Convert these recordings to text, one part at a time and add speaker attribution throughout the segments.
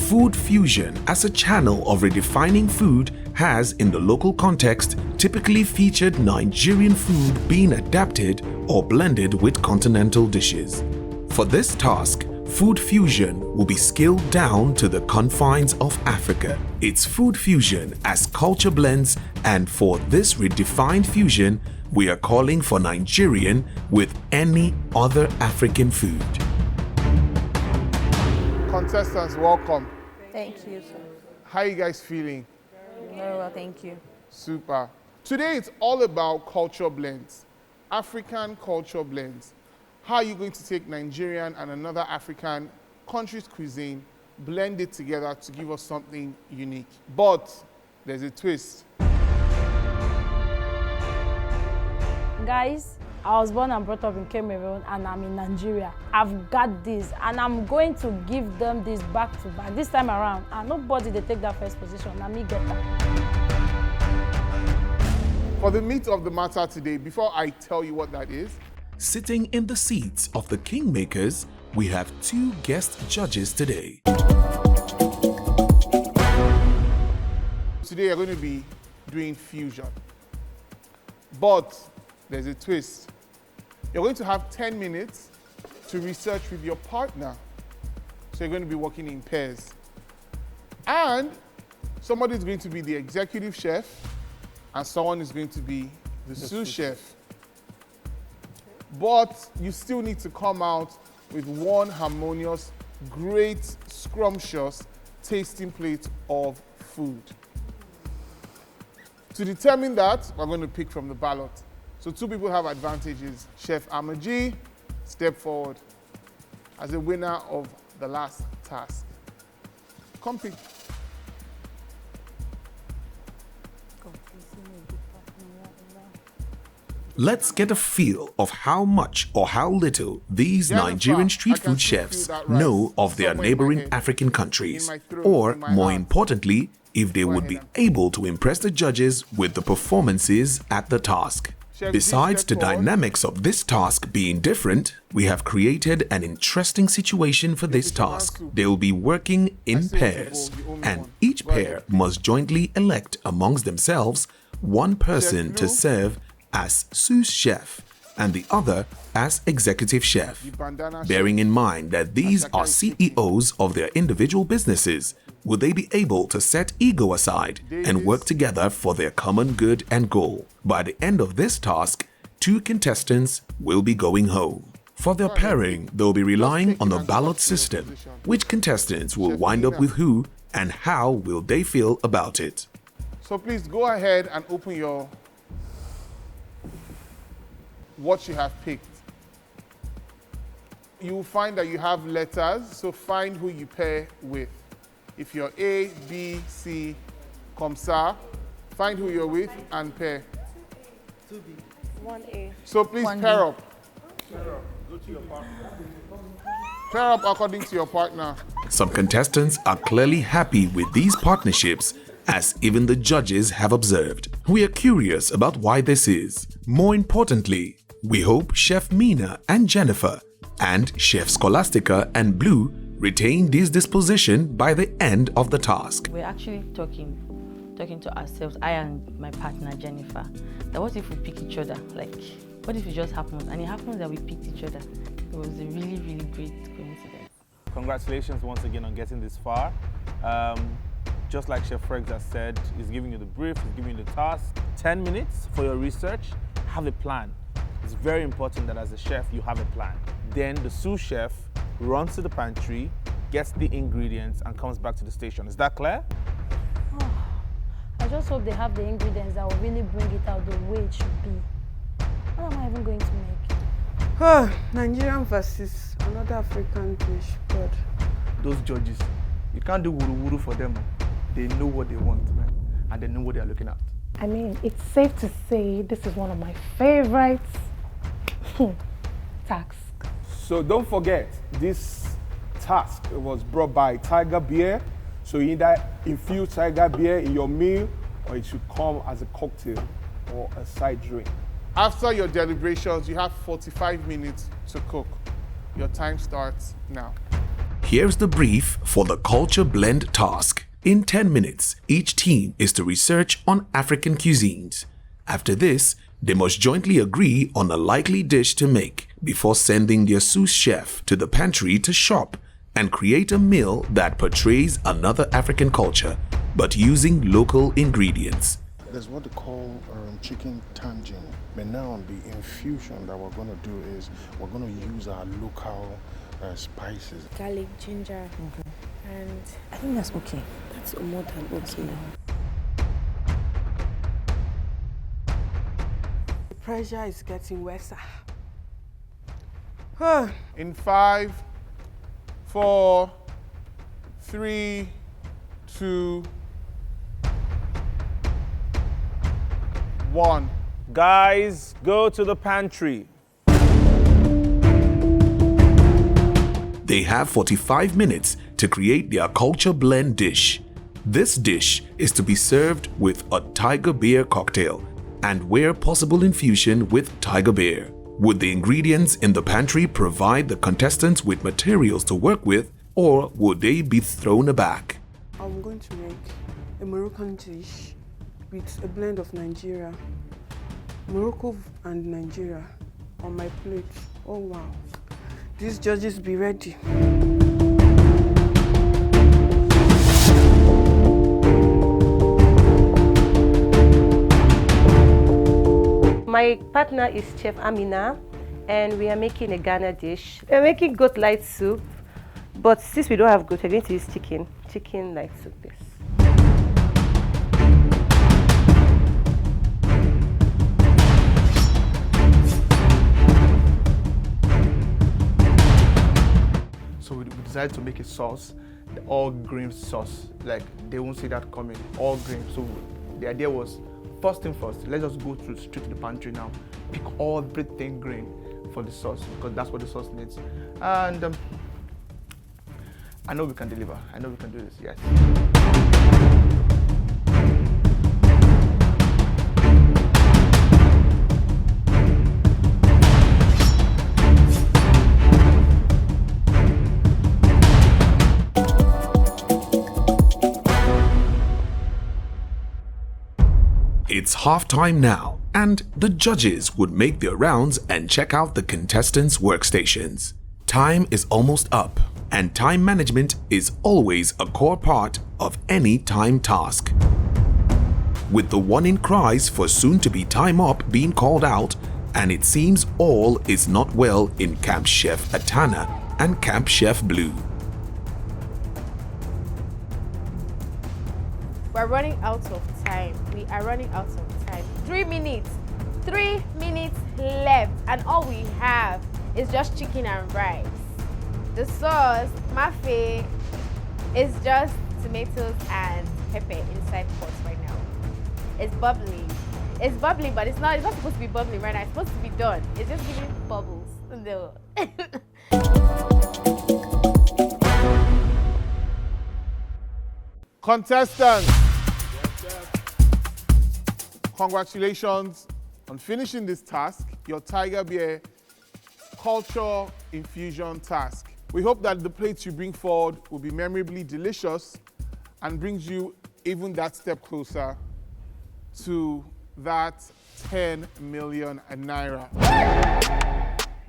Speaker 1: Food fusion as a channel of redefining food has, in the local context, typically featured Nigerian food being adapted or blended with continental dishes. For this task, food fusion will be scaled down to the confines of Africa. It's food fusion as culture blends, and for this redefined fusion, we are calling for Nigerian with any other African food.
Speaker 2: Contestants, welcome.
Speaker 3: Thank you, sir.
Speaker 2: How are you guys feeling?
Speaker 3: Very well, thank you.
Speaker 2: Super. Today it's all about culture blends, African culture blends. How are you going to take Nigerian and another African country's cuisine, blend it together to give us something unique? But there's a twist.
Speaker 3: Guys, I was born and brought up in Cameroon and I'm in Nigeria. I've got this and I'm going to give them this back to back this time around. And nobody they take that first position, and me get that.
Speaker 2: For the meat of the matter today, before I tell you what that is,
Speaker 1: Sitting in the seats of the kingmakers, we have two guest judges today.
Speaker 2: today you're going to be doing fusion. But there's a twist. You're going to have 10 minutes to research with your partner. So you're going to be working in pairs. And somebody is going to be the executive chef, and someone is going to be the sous chef. But you still need to come out with one harmonious, great, scrumptious tasting plate of food. To determine that, we're going to pick from the ballot. So two people have advantages. Chef Amaji, step forward as a winner of the last task. Come pick.
Speaker 1: Let's get a feel of how much or how little these Nigerian street food chefs know of their neighboring African countries, or more importantly, if they would be able to impress the judges with the performances at the task. Besides the dynamics of this task being different, we have created an interesting situation for this task. They will be working in pairs, and each pair must jointly elect amongst themselves one person to serve as sous chef and the other as executive chef. Bearing in mind that these are CEOs of their individual businesses, will they be able to set ego aside and work together for their common good and goal? By the end of this task, two contestants will be going home. For their pairing, they'll be relying on the ballot system. Which contestants will wind up with who, and how will they feel about it?
Speaker 2: So please go ahead and open your what you have picked. You will find that you have letters, so find who you pair with. If you're A, B, C, comme ça, find who you're with and pair.
Speaker 3: 2B. 1A.
Speaker 2: So please
Speaker 3: 1B.
Speaker 2: pair up. Go to your partner. Pair up according to your partner.
Speaker 1: Some contestants are clearly happy with these partnerships, as even the judges have observed. We are curious about why this is. More importantly, we hope Chef Mina and Jennifer and Chef Scholastica and Blue retain this disposition by the end of the task.
Speaker 4: We're actually talking to ourselves, I and my partner Jennifer, that what if we pick each other? Like, what if it just happens? And it happens that we picked each other. It was a really, really great coincidence.
Speaker 5: Congratulations once again on getting this far. Just like Chef Fregz has said, he's giving you the brief, he's giving you the task. 10 minutes for your research, have a plan. It's very important that as a chef, you have a plan. Then the sous chef runs to the pantry, gets the ingredients, and comes back to the station. Is that clear?
Speaker 3: Oh, I just hope they have the ingredients that will really bring it out the way it should be. What am I even going to make?
Speaker 6: Nigerian versus another African dish, God.
Speaker 7: Those judges, you can't do wuru-wuru for them. They know what they want, man, and they know what they're looking at.
Speaker 8: I mean, it's safe to say this is one of my favorite tasks.
Speaker 9: So don't forget, this task was brought by Tiger Beer. So you either infuse Tiger Beer in your meal, or it should come as a cocktail or a side drink.
Speaker 2: After your deliberations, you have 45 minutes to cook. Your time starts now.
Speaker 1: Here's the brief for the culture blend task. In 10 minutes, each team is to research on African cuisines. After this, they must jointly agree on a likely dish to make before sending their sous chef to the pantry to shop and create a meal that portrays another African culture, but using local ingredients.
Speaker 10: There's what they call chicken tangine. But now the infusion that we're going to do is we're going to use our local spices.
Speaker 11: Garlic, ginger, and
Speaker 12: I think that's okay.
Speaker 11: That's more than okay.
Speaker 6: The pressure is getting worse.
Speaker 2: In 5, 4, 3, 2, 1.
Speaker 5: Guys, go to the pantry.
Speaker 1: They have 45 minutes to create their culture blend dish. This dish is to be served with a tiger beer cocktail and where possible infusion with tiger beer. Would the ingredients in the pantry provide the contestants with materials to work with, or would they be thrown aback?
Speaker 6: I'm going to make a Moroccan dish with a blend of Nigeria, Morocco and Nigeria on my plate. Oh wow. These judges be ready.
Speaker 13: My partner is Chef Amina, and we are making a Ghana dish. We're making goat light soup, but since we don't have goat, we're going to use chicken light soup. Yes.
Speaker 7: So we decided to make a sauce, the all grain sauce. Like they won't see that coming, all grain. So the idea was, first thing first, let's just go straight to the pantry now, pick everything green for the sauce, because that's what the sauce needs. And I know we can deliver. I know we can do this, yes.
Speaker 1: It's halftime now, and the judges would make their rounds and check out the contestants' workstations. Time is almost up, and time management is always a core part of any time task. With the warning cries for soon-to-be time up being called out, and it seems all is not well in Camp Chef Atana and Camp Chef Blue.
Speaker 11: We're running out of time. We are running out of time. 3 minutes. 3 minutes left. And all we have is just chicken and rice. The sauce, mafe, is just tomatoes and pepper inside pots right now. It's bubbling. It's bubbling, but it's not supposed to be bubbling right now. It's supposed to be done. It's just giving bubbles. No.
Speaker 2: Contestants, congratulations on finishing this task, your Tiger Beer Culture Infusion task. We hope that the plates you bring forward will be memorably delicious and brings you even that step closer to that 10 million naira.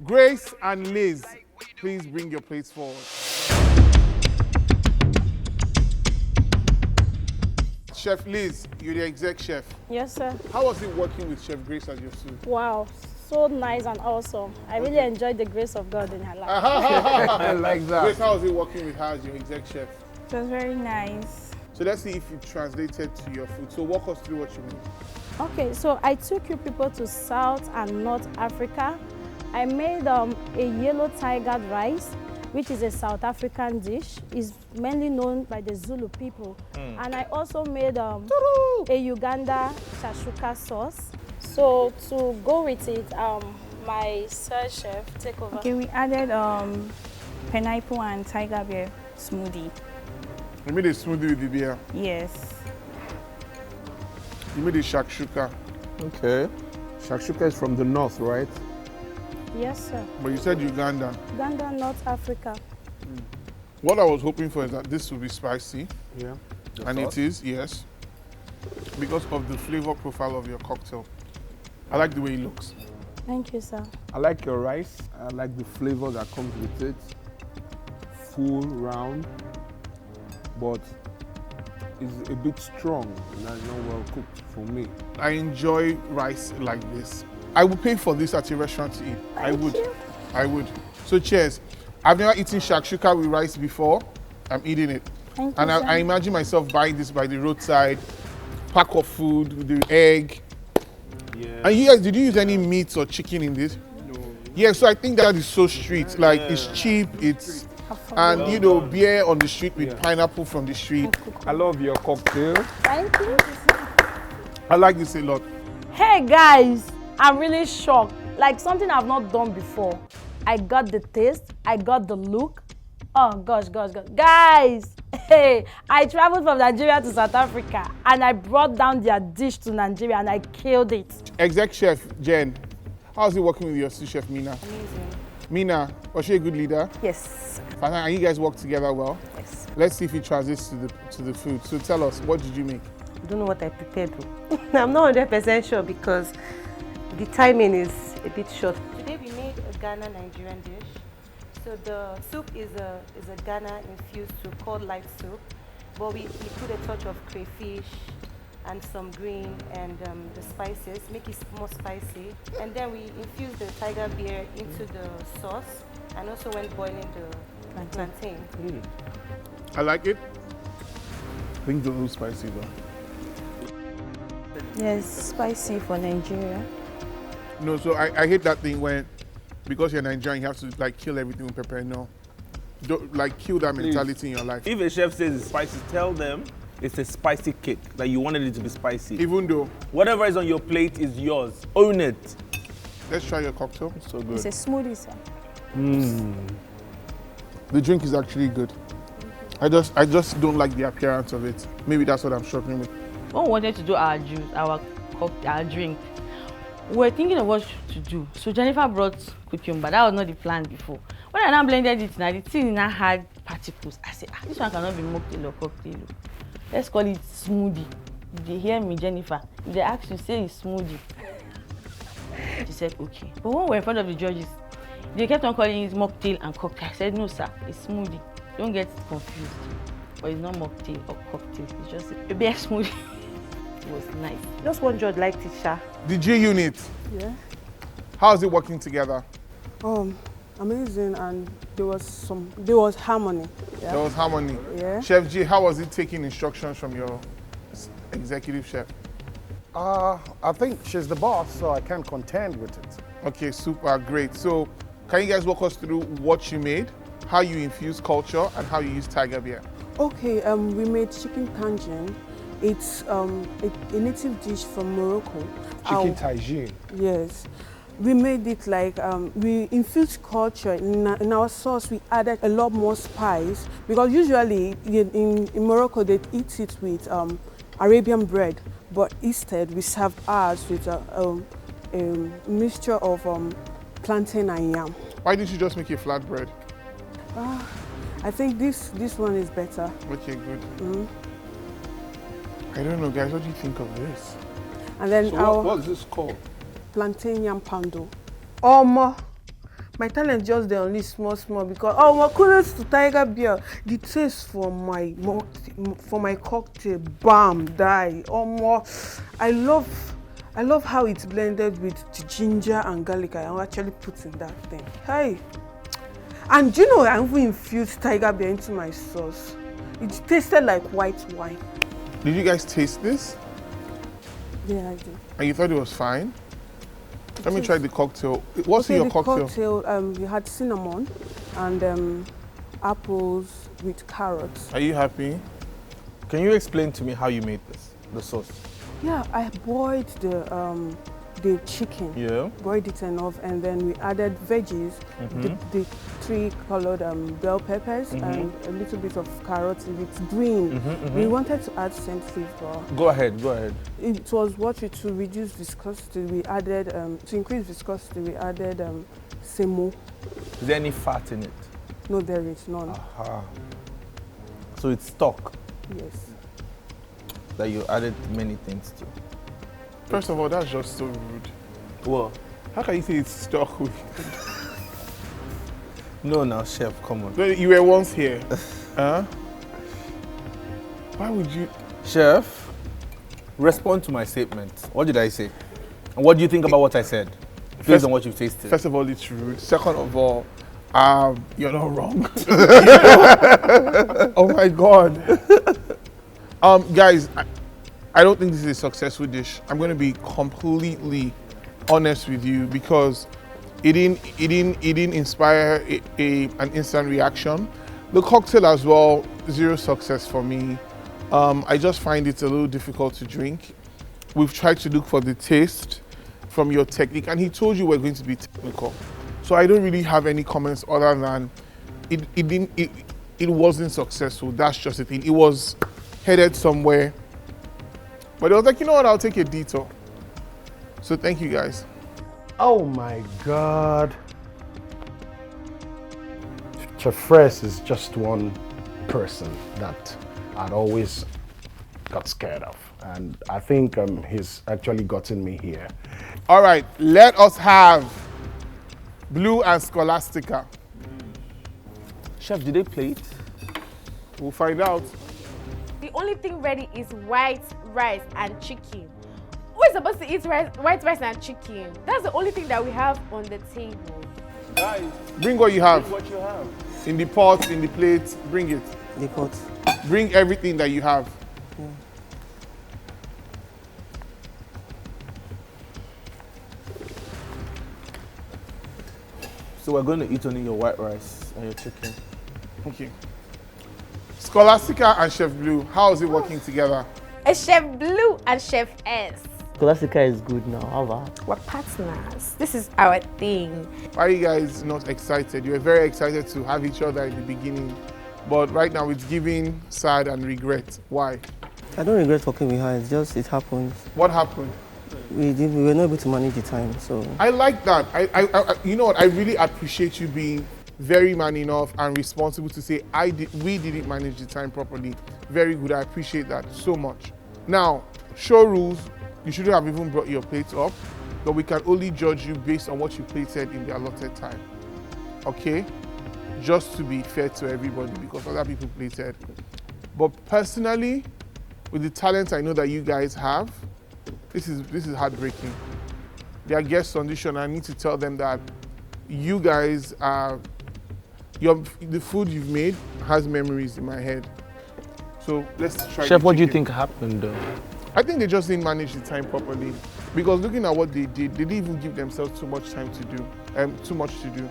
Speaker 2: Grace and Liz, please bring your plates forward. Chef Liz, you're the exec chef.
Speaker 3: Yes, sir.
Speaker 2: How was it working with Chef Grace as your sous?
Speaker 3: Wow, so nice and awesome. I really enjoyed the grace of God in her life.
Speaker 2: I like that. Grace, how was it working with her as your exec chef?
Speaker 14: It was very nice.
Speaker 2: So let's see if you translated to your food. So walk us through what you mean.
Speaker 3: Okay, so I took you people to South and North Africa. I made a yellow tiger rice, which is a South African dish. It's mainly known by the Zulu people. And I also made a Uganda shashuka sauce. So to go with it, my sir chef, take over.
Speaker 14: Okay, we added pineapple and tiger beer smoothie.
Speaker 2: You made a smoothie with the beer?
Speaker 14: Yes.
Speaker 2: You made a shakshuka.
Speaker 9: Okay. Shakshuka is from the north, right?
Speaker 3: Yes, sir.
Speaker 2: But you said Uganda.
Speaker 3: Uganda, North Africa.
Speaker 2: What I was hoping for is that this will be spicy.
Speaker 9: Yeah.
Speaker 2: And it is, yes. Because of the flavor profile of your cocktail. I like the way it looks.
Speaker 3: Thank you, sir.
Speaker 9: I like your rice. I like the flavor that comes with it. Full, round, but it's a bit strong and not well cooked for me.
Speaker 2: I enjoy rice like this. I would pay for this at a restaurant to eat. I would. So cheers. I've never eaten shakshuka with rice before. I'm eating it.
Speaker 3: Thank you,
Speaker 2: And
Speaker 3: sir.
Speaker 2: I imagine myself buying this by the roadside, pack of food with the egg.
Speaker 9: Yeah.
Speaker 2: And you guys, did you use any meat or chicken in this?
Speaker 9: No.
Speaker 2: Yeah, so I think that is so street. Like, it's cheap, it's... And, you know, beer on the street with pineapple from the street.
Speaker 9: I love your cocktail.
Speaker 3: Thank you.
Speaker 2: I like this a lot.
Speaker 3: Hey guys, I'm really shocked. Like something I've not done before. I got the taste, I got the look. Oh gosh. Guys, hey, I traveled from Nigeria to South Africa and I brought down their dish to Nigeria and I killed it.
Speaker 2: Exec chef Jen, how's it working with your sous chef Mina?
Speaker 13: Amazing.
Speaker 2: Mina, was she a good leader?
Speaker 13: Yes.
Speaker 2: And you guys work together well?
Speaker 13: Yes.
Speaker 2: Let's see if it translates to the food. So tell us, what did you make?
Speaker 13: I don't know what I prepared though. I'm not 100% sure because the timing is a bit short. Today we made a Ghana Nigerian dish. So the soup is a Ghana infused soup called light soup, but we put a touch of crayfish and some green and the spices, make it more spicy. And then we infuse the tiger beer into the sauce and also when boiling the plantain.
Speaker 2: I like it. Things don't look spicy though.
Speaker 14: Yes, spicy for Nigeria.
Speaker 2: No, so I hate that thing when, because you're Nigerian, you have to like kill everything with pepper. No, don't like kill that mentality in your life.
Speaker 5: If a chef says it's spicy, tell them it's a spicy cake, that you wanted it to be spicy.
Speaker 2: Even though
Speaker 5: whatever is on your plate is yours. Own it.
Speaker 2: Let's try your cocktail.
Speaker 5: It's so good.
Speaker 14: It's a smoothie, sir.
Speaker 2: The drink is actually good. I just don't like the appearance of it. Maybe that's what I'm struggling with.
Speaker 4: When we wanted to do our juice, our drink, we were thinking of what to do. So Jennifer brought cucumber. That was not the plan before. When I now blended it, now the thing now had particles. I said, this one cannot be mocktail or cocktail. Let's call it smoothie. If they hear me, Jennifer, if they ask you, say it's smoothie. She said, okay. But when we were in front of the judges, they kept on calling it mocktail and cocktail. I said, no, sir, it's smoothie. Don't get confused. But it's not mocktail or cocktail. It's just a beer smoothie. It was nice.
Speaker 13: Just one judge liked it, Sha.
Speaker 2: The G unit.
Speaker 6: Yeah.
Speaker 2: How's it working together?
Speaker 6: Amazing, and there was harmony. Yeah.
Speaker 2: There was harmony.
Speaker 6: Yeah.
Speaker 2: Chef G, how was it taking instructions from your executive chef?
Speaker 10: I think she's the boss, so I can't contend with it.
Speaker 2: Okay, super, great. So can you guys walk us through what you made, how you infuse culture, and how you use tiger beer?
Speaker 6: Okay, we made chicken tangine. It's a native dish from Morocco.
Speaker 9: Chicken tagine.
Speaker 6: Yes. We made it like, we infused culture. In our sauce, we added a lot more spice because usually in Morocco, they eat it with Arabian bread, but instead we serve ours with a mixture of plantain and yam.
Speaker 2: Why didn't you just make a flatbread?
Speaker 6: I think this one is better.
Speaker 2: Okay, good. I don't know, guys. What do you think of this?
Speaker 6: And then
Speaker 9: So what's this called?
Speaker 6: plantain yam pando. My talent just there only small because kudos to tiger beer. The taste for my cocktail, bam, die. I love how it's blended with the ginger and garlic. I actually put in that thing. Hey, and you know I even infused tiger beer into my sauce. It tasted like white wine.
Speaker 2: Did you guys taste this?
Speaker 6: Yeah, I did.
Speaker 2: And you thought it was fine? Let me try the cocktail. What's in your cocktail?
Speaker 6: We had cinnamon and apples with carrots.
Speaker 2: Are you happy?
Speaker 5: Can you explain to me how you made this, the sauce?
Speaker 6: Yeah, I boiled the chicken.
Speaker 5: Yeah.
Speaker 6: Boiled it enough, and then we added veggies, the 3 colored bell peppers, and a little bit of carrots with green. We wanted to add scent flavor.
Speaker 5: Go ahead.
Speaker 6: It was what to reduce viscosity. We added to increase viscosity. We added semo.
Speaker 5: Is there any fat in it?
Speaker 6: No, there is none.
Speaker 5: Aha. So it's stock
Speaker 6: Yes.
Speaker 5: that you added many things to.
Speaker 2: First of all, that's just so rude.
Speaker 5: Well,
Speaker 2: How can you say it's stuck with?
Speaker 5: no, now, chef, come on.
Speaker 2: You were once here. Huh? Why would you?
Speaker 5: Chef, respond to my statement. What did I say? And what do you think about what I said? Based on what you've tasted.
Speaker 2: First of all, it's rude. Second of all, you're not wrong. Oh my God. Guys, I don't think this is a successful dish. I'm going to be completely honest with you because it didn't inspire an instant reaction. The cocktail as well, zero success for me. I just find it a little difficult to drink. We've tried to look for the taste from your technique, and he told you we're going to be technical. So I don't really have any comments other than it wasn't successful. That's just the thing. It was headed somewhere, but I was like, you know what? I'll take a detour. So thank you guys.
Speaker 10: Oh my God. Chef Fregz is just one person that I'd always got scared of. And I think he's actually gotten me here.
Speaker 2: All right, let us have Blue and Scholastica.
Speaker 5: Chef, did they plate?
Speaker 2: We'll find out.
Speaker 11: The only thing ready is white rice and chicken. Who is supposed to eat white rice and chicken? That's the only thing that we have on the table.
Speaker 2: Guys, bring what you have.
Speaker 5: Bring what you have.
Speaker 2: In the pot, in the plate, bring it.
Speaker 6: The pot.
Speaker 2: Bring everything that you have.
Speaker 6: Yeah.
Speaker 5: So we're going to eat only your white rice and your chicken.
Speaker 2: Okay. Scholastica and Chef Blue, how is it working together?
Speaker 11: A Chef Blue and Chef S.
Speaker 12: Scholastica is good now. How about?
Speaker 11: We're partners. This is our thing.
Speaker 2: Why are you guys not excited? You were very excited to have each other in the beginning, but right now it's giving sad and regret. Why?
Speaker 12: I don't regret working with her. It's just it happens.
Speaker 2: What happened?
Speaker 12: We were not able to manage the time, so.
Speaker 2: I like that. I you know what? I really appreciate you being very man enough and responsible to say we didn't manage the time properly. Very good. I appreciate that so much. Now, show rules. You shouldn't have even brought your plates up, but we can only judge you based on what you plated in the allotted time. Okay? Just to be fair to everybody because other people plated. But personally, with the talent I know that you guys have, this is heartbreaking. They are guests on this show, and I need to tell them that you guys are, the food you've made has memories in my head. So let's try.
Speaker 5: Chef, what do you think happened though?
Speaker 2: I think they just didn't manage the time properly. Because looking at what they did, they didn't even give themselves too much time to do, too much to do.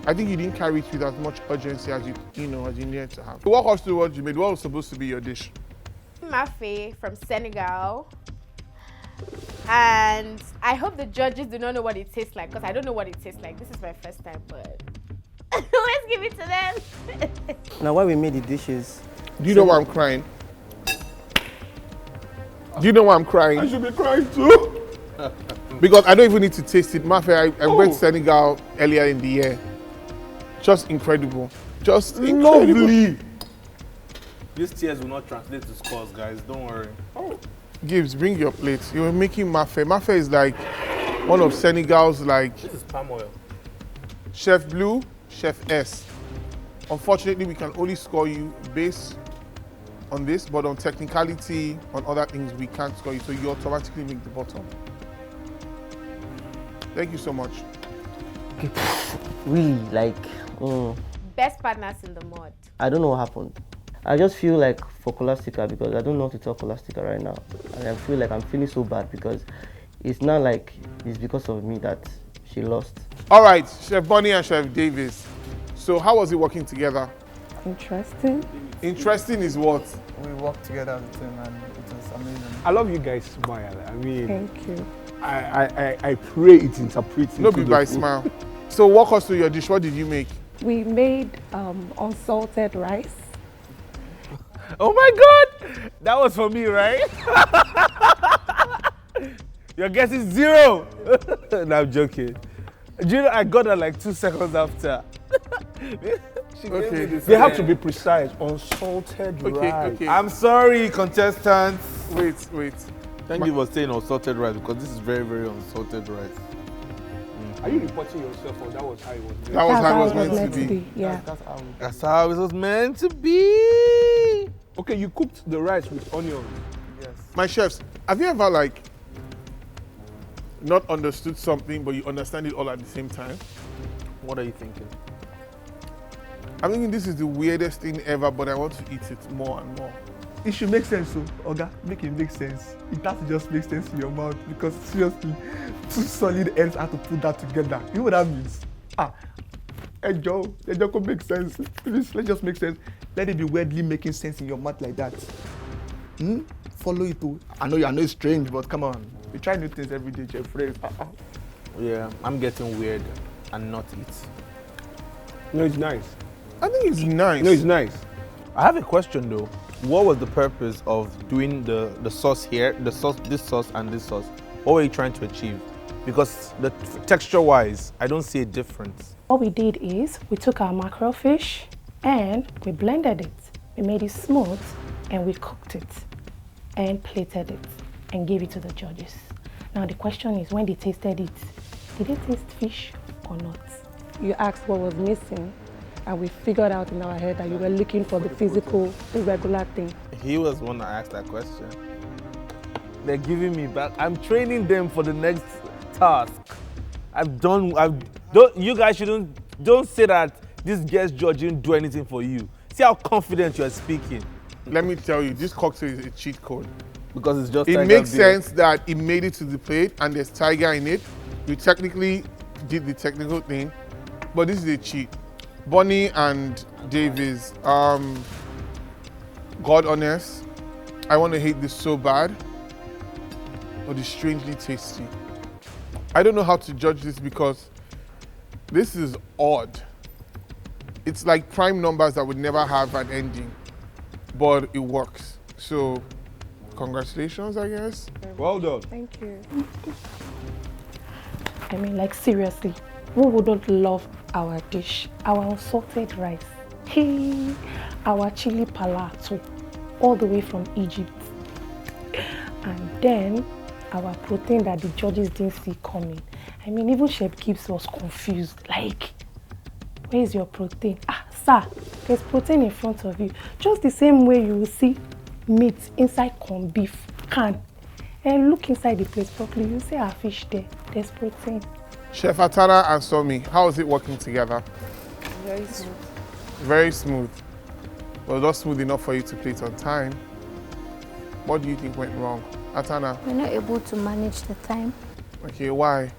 Speaker 2: I think you didn't carry it with as much urgency as you needed to have. Walk us through what you made. What was supposed to be your dish?
Speaker 11: Mafe from Senegal. And I hope the judges do not know what it tastes like because I don't know what it tastes like. This is my first time, but let's give it to them.
Speaker 12: Now, why we made the dishes?
Speaker 2: Do you know why I'm crying? Do you know why I'm crying?
Speaker 9: I should be crying too.
Speaker 2: Because I don't even need to taste it. Mafe, I went to Senegal earlier in the year. Just incredible. Just incredible.
Speaker 9: Lovely.
Speaker 5: These tears will not translate to scores, guys. Don't worry.
Speaker 2: Gibbs, bring your plate. You were making mafe. Mafe is like one of Senegal's like.
Speaker 5: This is palm oil.
Speaker 2: Chef Blue, Chef S. Unfortunately, we can only score you based on this, but on technicality, on other things, we can't score you. So you automatically make the bottom. Thank you so much.
Speaker 12: Really, like,
Speaker 11: Best partners in the mud.
Speaker 12: I don't know what happened. I just feel like for Scholastica, because I don't know how to talk Scholastica right now. And I feel like I'm feeling so bad because it's not like it's because of me that she lost.
Speaker 2: All right, Chef Bonnie and Chef Davis. So how was it working together?
Speaker 6: Interesting.
Speaker 2: Interesting is what?
Speaker 15: We worked together as a team and it was amazing.
Speaker 9: I love you guys smile. I mean,
Speaker 6: Thank you.
Speaker 9: I pray it interprets.
Speaker 2: No be by smile. So walk us through your dish. What did you make?
Speaker 6: We made unsalted rice.
Speaker 5: Oh my God! That was for me, right? Your guess is 0. No, I'm joking. Do you know, I got that like 2 seconds after.
Speaker 2: Okay.
Speaker 9: They have to be precise. Unsalted rice.
Speaker 2: Okay.
Speaker 5: I'm sorry, contestants.
Speaker 2: Wait.
Speaker 5: Thank you for saying unsalted rice because this is very, very unsalted rice.
Speaker 9: Are you reporting yourself or that was how it was?
Speaker 2: That was how it was meant to be.
Speaker 13: Yeah.
Speaker 5: That's how it was meant to be.
Speaker 9: Okay, you cooked the rice with onions.
Speaker 15: Yes.
Speaker 2: My chefs, have you ever like not understood something but you understand it all at the same time?
Speaker 5: What are you thinking?
Speaker 2: I'm thinking this is the weirdest thing ever, but I want to eat it more and more.
Speaker 7: It should make sense, so Oga, make it make sense. It has to just make sense in your mouth because seriously, two solid ends have to put that together. You know what that means? Joe could make sense. Please, let's just make sense. Let it be weirdly making sense in your mouth like that. Follow it too. I know it's strange, but come on. We try new things every day, Chef Fregz.
Speaker 5: Yeah, I'm getting weird and not eat.
Speaker 9: No, it's nice.
Speaker 2: I think it's nice.
Speaker 9: No, it's nice.
Speaker 5: I have a question though. What was the purpose of doing the sauce here, this sauce and this sauce? What were you trying to achieve? Because the texture-wise, I don't see a difference.
Speaker 8: What we did is we took our mackerel fish and we blended it. We made it smooth and we cooked it and plated it and gave it to the judges. Now the question is, when they tasted it, did they taste fish or not?
Speaker 13: You asked what was missing, and we figured out in our head that you were looking for the physical, irregular thing.
Speaker 5: He was the one that asked that question. They're giving me back. I'm training them for the next task. You guys don't say that this guest judge didn't do anything for you. See how confident you are speaking.
Speaker 2: Let me tell you, this cocktail is a cheat code.
Speaker 5: Because it's just
Speaker 2: It makes sense that it made it to the plate and there's tiger in it. You technically did the technical thing, but this is a cheat. Bonnie and Davies, God honest, I want to hate this so bad, but it's strangely tasty. I don't know how to judge this because this is odd. It's like prime numbers that would never have an ending, but it works. So, congratulations, I guess.
Speaker 9: Well done.
Speaker 13: Thank you.
Speaker 8: I mean, like seriously, who wouldn't love our dish? Our unsalted rice, our chili palato, all the way from Egypt. And then our protein that the judges didn't see coming. I mean, even Chef Gibbs was confused. Like, where is your protein? Sir, there's protein in front of you. Just the same way you will see meat inside corned beef can. And look inside the plate properly, you see our fish there. There's protein.
Speaker 2: Chef Atara and Somi, how is it working together?
Speaker 13: Very smooth.
Speaker 2: Very smooth. Well, not smooth enough for you to plate on time. What do you think went wrong? Atana?
Speaker 3: We're not able to manage the time.
Speaker 2: Okay, why?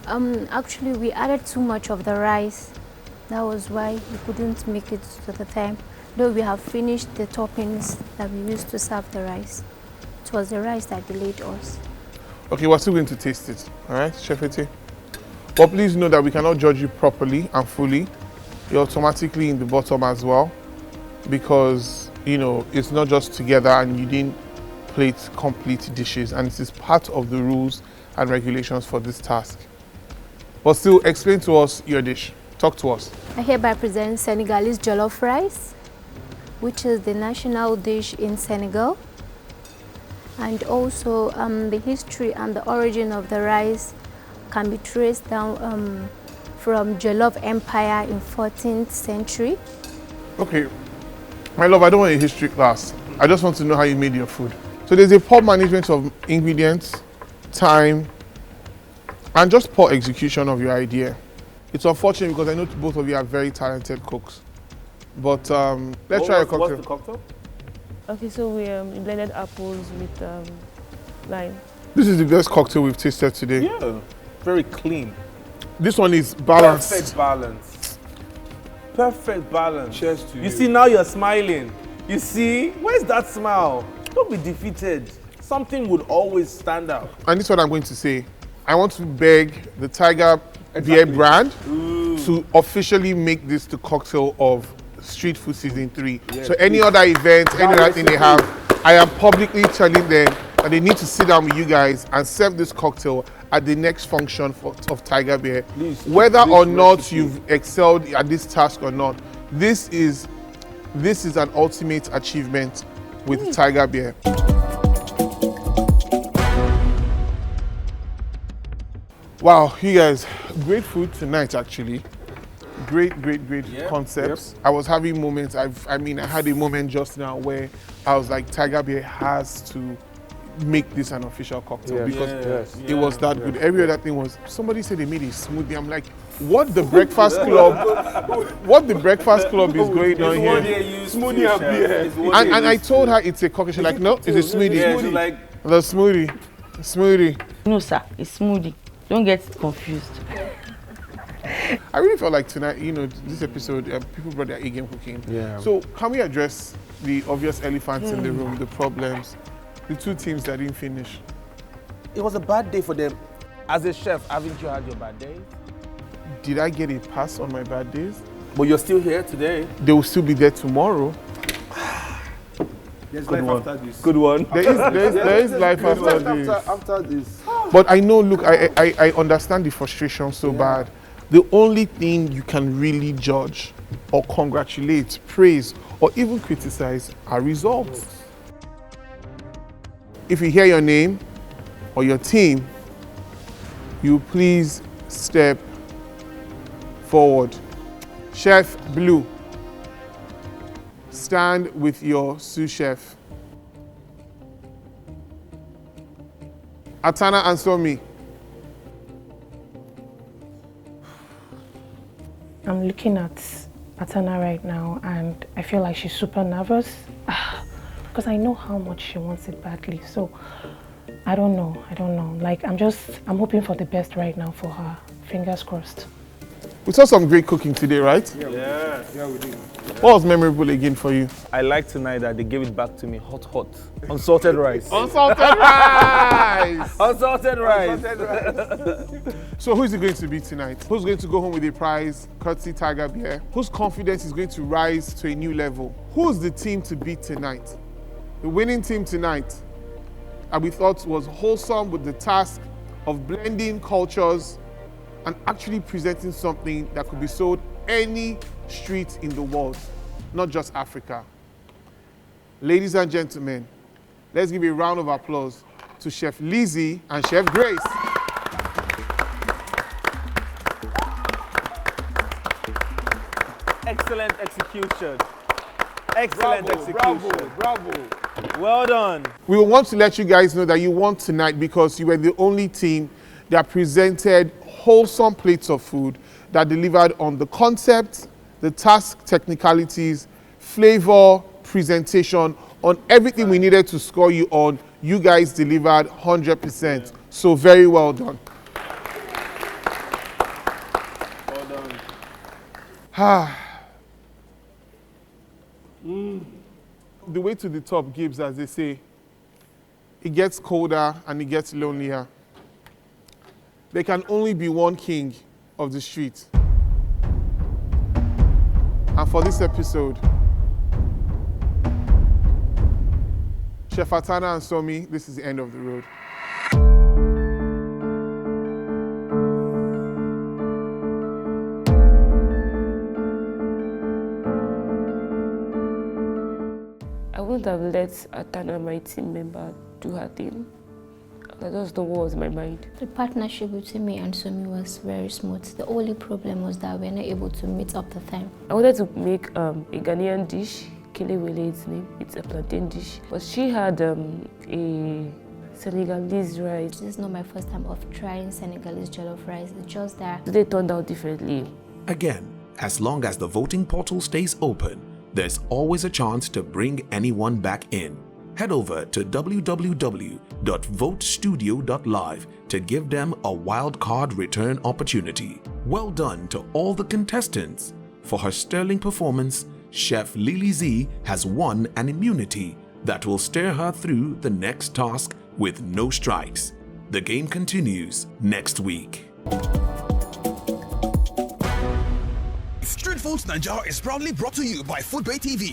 Speaker 3: Actually, we added too much of the rice. That was why we couldn't make it to the time. Though we have finished the toppings that we used to serve the rice. It was the rice that delayed us.
Speaker 2: Okay, we're still going to taste it. All right, Chef Ete? But please know that we cannot judge you properly and fully. You're automatically in the bottom as well. Because, you know, it's not just together and you didn't plate complete dishes. And it is part of the rules and regulations for this task. But still, explain to us your dish. Talk to us.
Speaker 3: I hereby present Senegalese jollof rice, which is the national dish in Senegal. And also the history and the origin of the rice can be traced down from Jollof Empire in 14th century.
Speaker 2: Okay, my love, I don't want a history class. I just want to know how you made your food. So there's a poor management of ingredients, time, and just poor execution of your idea. It's unfortunate because I know both of you are very talented cooks. But let's try a cocktail.
Speaker 5: What's the cocktail?
Speaker 13: Okay, so we blended apples with lime.
Speaker 2: This is the best cocktail we've tasted today.
Speaker 5: Yeah, very clean.
Speaker 2: This one is balanced.
Speaker 5: Perfect balance. Perfect balance.
Speaker 9: Cheers to you.
Speaker 5: You see, now you're smiling. You see, where's that smile? Don't be defeated. Something would always stand out.
Speaker 2: And this is what I'm going to say. I want to beg the Tiger Beer brand to officially make this the cocktail of Street Food Season 3.
Speaker 9: Yeah,
Speaker 2: so any other event, any other thing they have, I am publicly telling them that they need to sit down with you guys and serve this cocktail at the next function of Tiger Beer.
Speaker 9: Please,
Speaker 2: Whether
Speaker 9: please
Speaker 2: or not
Speaker 9: recipe.
Speaker 2: you've excelled at this task or not, This is an ultimate achievement with Tiger Beer. Wow, you guys, great food tonight actually. Great concepts. I was having moments, I had a moment just now where I was like, Tiger Beer has to make this an official cocktail because it was that good. Every other thing was, somebody said they made a smoothie. I'm like, what the breakfast club is going on here?
Speaker 5: Smoothie and beer.
Speaker 2: And I told her it's a cocktail. She's like, no, it's a smoothie.
Speaker 5: Yeah, she's like,
Speaker 2: the smoothie.
Speaker 4: No, sir, it's smoothie. Don't get confused.
Speaker 2: I really felt like tonight, this episode, people brought their A-game cooking.
Speaker 10: Yeah.
Speaker 2: So can we address the obvious elephants in the room, the problems, the two teams that didn't finish?
Speaker 5: it was a bad day for them. As a chef, haven't you had your bad days?
Speaker 2: Did I get a pass on my bad days?
Speaker 5: But you're still here today.
Speaker 2: They will still be there tomorrow.
Speaker 9: There's
Speaker 5: Good
Speaker 9: life
Speaker 5: one.
Speaker 9: after this.
Speaker 5: Good one.
Speaker 2: There is life after this.
Speaker 9: After this.
Speaker 2: But I know, look, I understand the frustration so bad. The only thing you can really judge or congratulate, praise, or even criticize are results. If you hear your name or your team, you please step forward. Chef Blue, stand with your sous chef. Atana Ansomi.
Speaker 8: I'm looking at Atana right now and I feel like she's super nervous because I know how much she wants it badly. So I don't know. Like I'm hoping for the best right now for her. Fingers crossed.
Speaker 2: We saw some great cooking today, right?
Speaker 9: Yeah, we did.
Speaker 2: What was memorable again for you?
Speaker 5: I like tonight that they gave it back to me hot. Unsalted rice.
Speaker 2: Unsalted rice!
Speaker 5: Unsalted rice.
Speaker 2: So who is it going to be tonight? Who's going to go home with a prize, courtesy Tiger Beer? Whose confidence is going to rise to a new level? Who's the team to beat tonight? The winning team tonight, we thought was wholesome with the task of blending cultures and actually presenting something that could be sold any street in the world, not just Africa. Ladies and gentlemen, let's give a round of applause to Chef Lizzie and Chef Grace.
Speaker 5: Excellent execution. Excellent execution.
Speaker 9: Bravo.
Speaker 5: Well done.
Speaker 2: We want to let you guys know that you won tonight because you were the only team that presented wholesome plates of food that delivered on the concept, the task technicalities, flavor, presentation, on everything we needed to score you on. You guys delivered 100%. So very well done.
Speaker 5: Well done.
Speaker 2: The way to the top, Gibbs, as they say, it gets colder and it gets lonelier. There can only be one king of the street. And for this episode, Chef Atana and Somi, this is the end of the road.
Speaker 16: I wouldn't have let Atana, my team member, do her thing. I just know what was in my mind.
Speaker 17: The partnership between me and Somi was very smooth. The only problem was that we were not able to meet up the time.
Speaker 16: I wanted to make a Ghanaian dish, Kelewele its name. It's a plantain dish. But she had a Senegalese rice.
Speaker 17: This is not my first time of trying Senegalese jollof rice. It's just that
Speaker 16: they turned out differently.
Speaker 1: Again, as long as the voting portal stays open, there's always a chance to bring anyone back in. Head over to www.votestudio.live to give them a wildcard return opportunity. Well done to all the contestants. For her sterling performance, Chef Lily Z has won an immunity that will steer her through the next task with no strikes. The game continues next week.
Speaker 18: Street Foodz Nigeria is proudly brought to you by Foodbay TV.